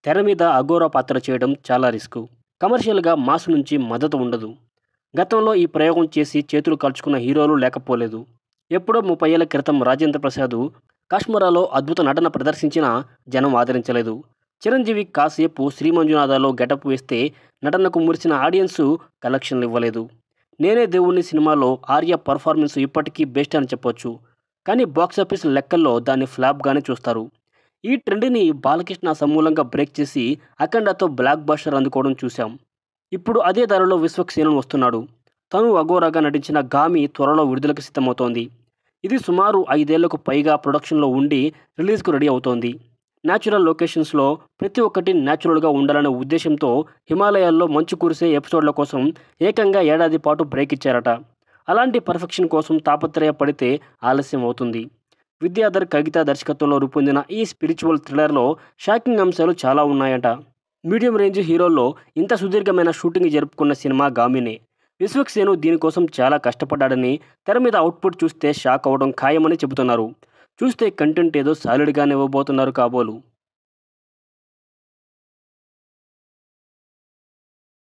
తెర మీద అఘోరా పాత్ర చేయడం చాలా రిస్క్. కమర్షియల్‌గా మాస్ నుంచి మద్దతు ఉండదు. గతంలో ఈ ప్రయోగం చేసి చేతులు కాల్చుకున్న హీరోలు లేకపోలేదు. ఎప్పుడో 30 ఏళ్ల క్రితం రాజేంద్ర ప్రసాద్ 'కాశ్మీరా'లో అద్భుత నటన ప్రదర్శించినా జనం ఆదరించలేదు. చిరంజీవి కాసేపు 'శ్రీమంజునాథ'లో గెటప్ వేస్తే నటనకు మురిసిన ఆడియన్స్ కలెక్షన్లు ఇవ్వలేదు. 'నేనే దేవుణ్ణి' సినిమాలో ఆర్య పర్ఫార్మెన్స్ ఇప్పటికీ బెస్ట్ అని చెప్పొచ్చు. కానీ బాక్సాఫీస్ లెక్కల్లో దాన్ని ఫ్లాప్‌గానే చూస్తారు. ఈ ట్రెండ్‌ని బాలకృష్ణ సమూలంగా బ్రేక్ చేసి 'అఖండ'తో బ్లాక్ బస్టర్ అందుకోవడం చూశాం. ఇప్పుడు అదే దారిలో విశ్వక్సేనన్ వస్తున్నాడు. తను అఘోరాగా నటించిన 'గామి' త్వరలో విడుదలకు సిద్ధమవుతోంది. ఇది సుమారు 5 ఏళ్లకు పైగా ప్రొడక్షన్లో ఉండి రిలీజ్‌కు రెడీ అవుతోంది. న్యాచురల్ లొకేషన్స్‌లో ప్రతి ఒక్కటి న్యాచురల్‌గా ఉండాలనే ఉద్దేశంతో హిమాలయాల్లో మంచు కురిసే ఎపిసోడ్ల కోసం ఏకంగా ఏడాది పాటు బ్రేక్ ఇచ్చారట. అలాంటి పర్ఫెక్షన్ కోసం తాపత్రయపడితే ఆలస్యం అవుతుంది. విద్యాధర్ కవిత దర్శకత్వంలో రూపొందిన ఈ స్పిరిచువల్ థ్రిల్లర్‌లో షాకింగ్ అంశాలు చాలా ఉన్నాయట. మీడియం రేంజ్ హీరోల్లో ఇంత సుదీర్ఘమైన షూటింగ్ జరుపుకున్న సినిమా 'గామినే'. విశ్వక్సేన్ దీనికోసం చాలా కష్టపడ్డాడని, తెర మీద అవుట్పుట్ చూస్తే షాక్ అవ్వడం ఖాయమని చెబుతున్నారు. చూస్తే కంటెంట్ ఏదో సాలిడ్‌గానే ఇవ్వబోతున్నారు కాబోలు.